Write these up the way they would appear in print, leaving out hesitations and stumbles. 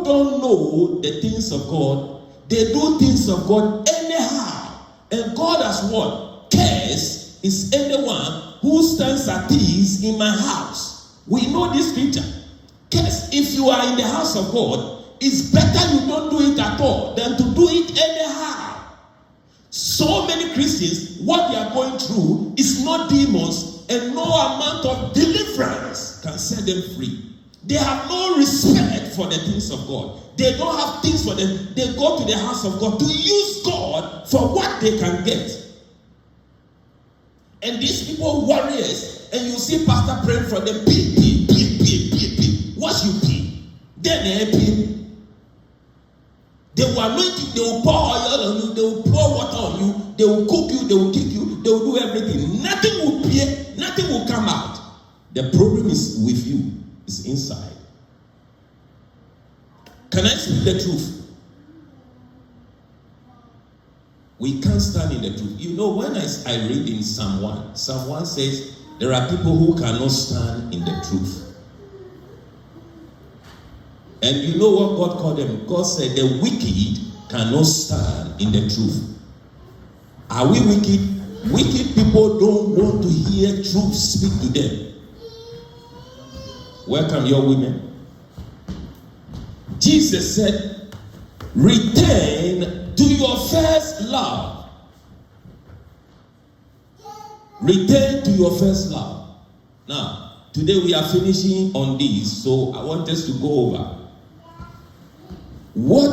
don't know the things of God, they do things of God anyhow. And God has what? Cursed is anyone who stands at ease in my house. We know this scripture. Cursed, if you are in the house of God, it's better you don't do it at all than to do it anyhow. So many Christians, what they are going through is not demons, and no amount of deliverance can set them free. They have no respect for the things of God. They don't have things for them. They go to the house of God to use God for what they can get. And these people, warriors, and you see pastor praying for them, pee. What you pee? Then they pee. They will anoint you, they will pour oil on you, they will pour water on you, they will cook you, they will kick you, they will do everything. Nothing will appear, nothing will come out. The problem is with you, it's inside. Can I speak the truth? We can't stand in the truth. You know, when I read in Psalm 1 says, there are people who cannot stand in the truth. And you know what God called them? God said the wicked cannot stand in the truth. Are we wicked? Wicked people don't want to hear truth speak to them. Welcome, your women. Jesus said, return to your first love. Return to your first love. Now, today we are finishing on this, so I want us to go over. What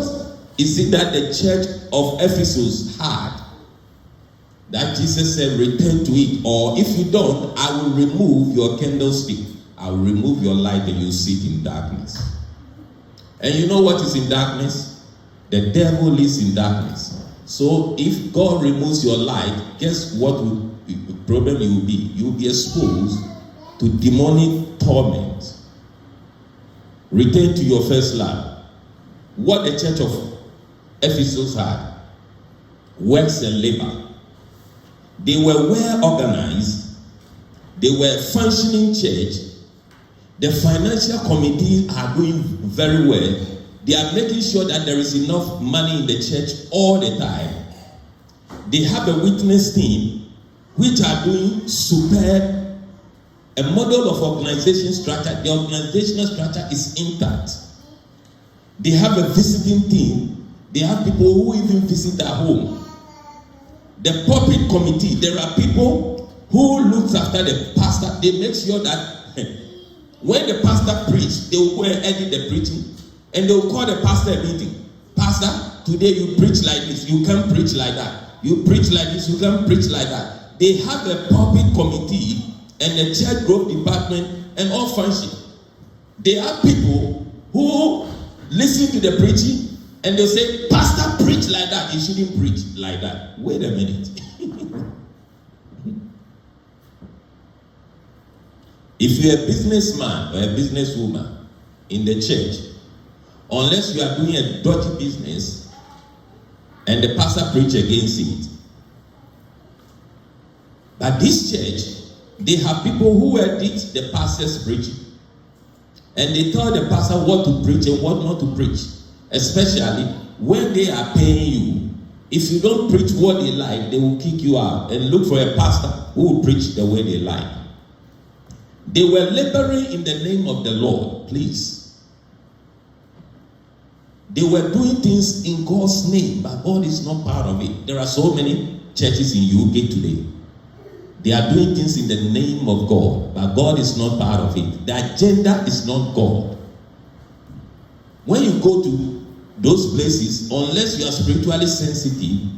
is it that the church of Ephesus had that Jesus said, return to it? Or if you don't, I will remove your candlestick. I will remove your light and you sit in darkness. And you know what is in darkness? The devil lives in darkness. So if God removes your light, guess what the problem you will be? You will be exposed to demonic torment. Return to your first love. What the church of Ephesus had, works and labor. They were well organized. They were a functioning church. The financial committee are doing very well. They are making sure that there is enough money in the church all the time. They have a witness team which are doing superb. A model of organization structure. The organizational structure is intact. They have a visiting team. They have people who even visit their home. The pulpit committee, there are people who looks after the pastor. They make sure that when the pastor preaches, they will go and edit the preaching. And they will call the pastor a meeting. Pastor, today you preach like this. You can't preach like that. You preach like this. You can't preach like that. They have a pulpit committee and the church growth department and all function. They have people who listen to the preaching and they say, pastor, preach like that. You shouldn't preach like that. Wait a minute. If you're a businessman or a businesswoman in the church, unless you are doing a dodgy business and the pastor preach against it. But this church, they have people who edit the pastor's preaching. And they tell the pastor what to preach and what not to preach. Especially when they are paying you. If you don't preach what they like, they will kick you out and look for a pastor who will preach the way they like. They were laboring in the name of the Lord, please. They were doing things in God's name, but God is not part of it. There are so many churches in UK today. They are doing things in the name of God, but God is not part of it. The agenda is not God. When you go to those places, unless you are spiritually sensitive,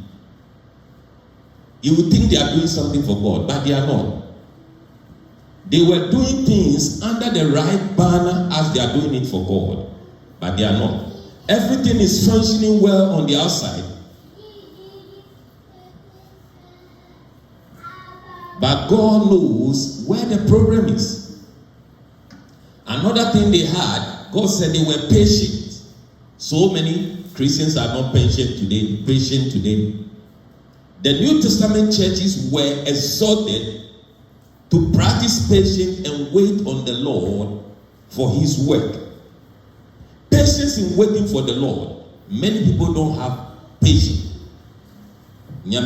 you will think they are doing something for God, but they are not. They were doing things under the right banner as they are doing it for God, but they are not. Everything is functioning well on the outside, but God knows where the problem is. Another thing they had, God said they were patient. So many Christians are not patient today. The New Testament churches were exhorted to practice patience and wait on the Lord for his work. Patience in waiting for the Lord. Many people don't have patience. If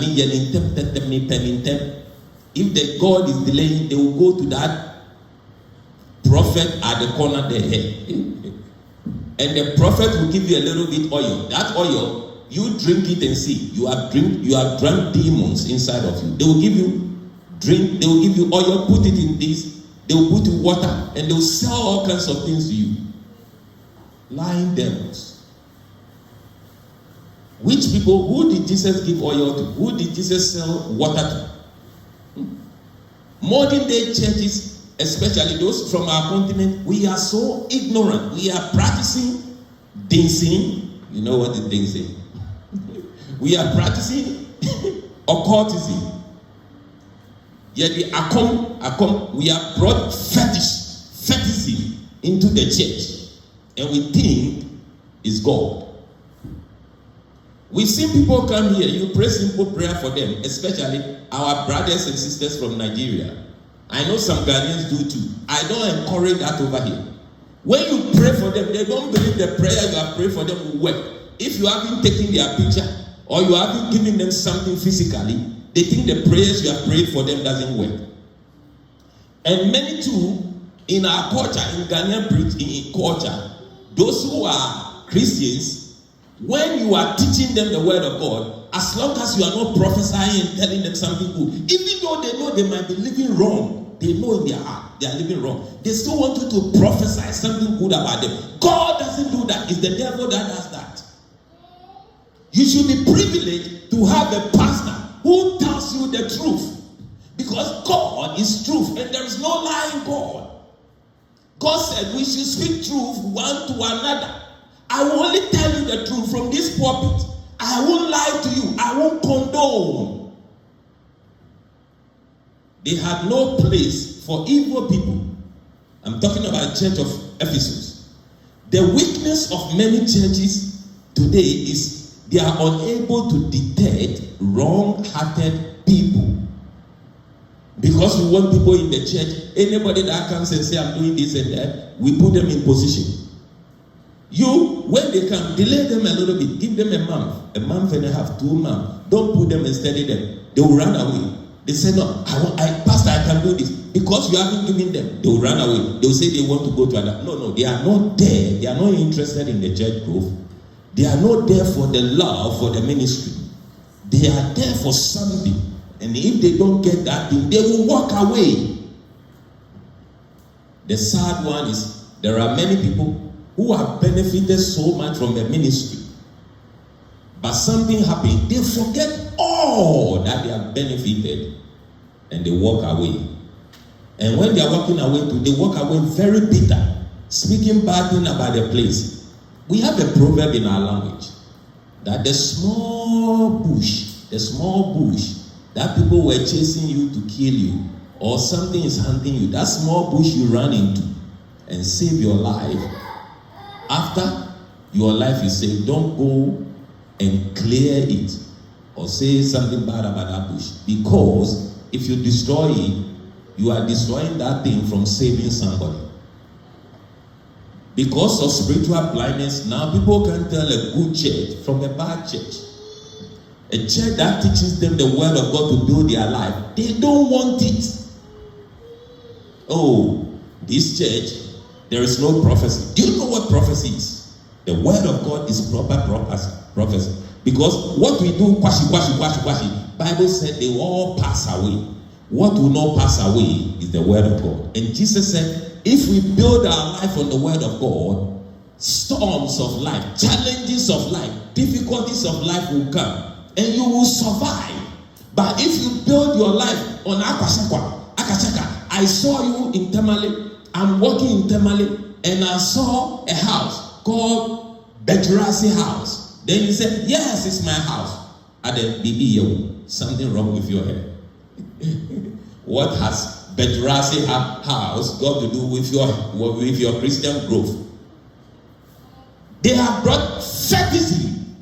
the God is delaying, they will go to that prophet at the corner there. And the prophet will give you a little bit oil. That oil, you drink it and see. You have drunk demons inside of you. They will give you drink, they will give you oil, put it in this, they will put water, and they will sell all kinds of things to you. Lying devils. Which people, who did Jesus give oil to? Who did Jesus sell water to? Modern day churches, especially those from our continent, we are so ignorant. We are practicing dancing. You know what is dancing? We are practicing occultism. Yet we have brought fetishism into the church, and we think it's God. We've seen people come here, you pray simple prayer for them, especially our brothers and sisters from Nigeria. I know some Ghanaians do too. I don't encourage that over here. When you pray for them, they don't believe the prayer you have prayed for them will work. If you haven't taken their picture or you haven't given them something physically, they think the prayers you have prayed for them doesn't work. And many too, in our culture, in Ghanaian culture, those who are Christians, when you are teaching them the word of God, as long as you are not prophesying and telling them something good, even though they know they might be living wrong, they know in their heart they are living wrong, they still want you to prophesy something good about them. God doesn't do that. It's the devil that does that. You should be privileged to have a pastor who tells you the truth, because God is truth and there is no lie in God. God said we should speak truth one to another. I will only tell you the truth from this pulpit. I won't lie to you. I won't condone. They had no place for evil people. I'm talking about the church of Ephesus. The weakness of many churches today is they are unable to detect wrong-hearted people. Because we want people in the church, anybody that comes and say, I'm doing this and that, we put them in position. You, when they come, delay them a little bit. Give them a month and a half, 2 months. Don't put them and study them. They will run away. They say, no, Pastor, I can do this. Because you haven't given them, they will run away. They will say they want to go to another. No, they are not there. They are not interested in the church growth. They are not there for the love, for the ministry. They are there for something. And if they don't get that thing, they will walk away. The sad one is, there are many people who have benefited so much from the ministry, but something happened, they forget all that they have benefited and they walk away. And when they are walking away, they walk away very bitter, speaking bad things about the place. We have a proverb in our language that the small bush that people were chasing you to kill you, or something is hunting you, that small bush you run into and save your life. After your life is saved, don't go and clear it or say something bad about that bush. Because if you destroy it, you are destroying that thing from saving somebody. Because of spiritual blindness, now people can tell a good church from a bad church. A church that teaches them the word of God to build their life, they don't want it. Oh, this church, there is no prophecy. Do you know what prophecy is? The word of God is proper prophecy. Because what we do, kwashi, Bible said they will all pass away. What will not pass away is the word of God. And Jesus said, if we build our life on the word of God, storms of life, challenges of life, difficulties of life will come. And you will survive. But if you build your life on Akashaka, I saw you in Tamale. I'm walking in Tamale and I saw a house called Bedrasi House. Then he said, yes, it's my house. At the BBO, something wrong with your head. What has Bedrasi House got to do with your Christian growth? They have brought fetishism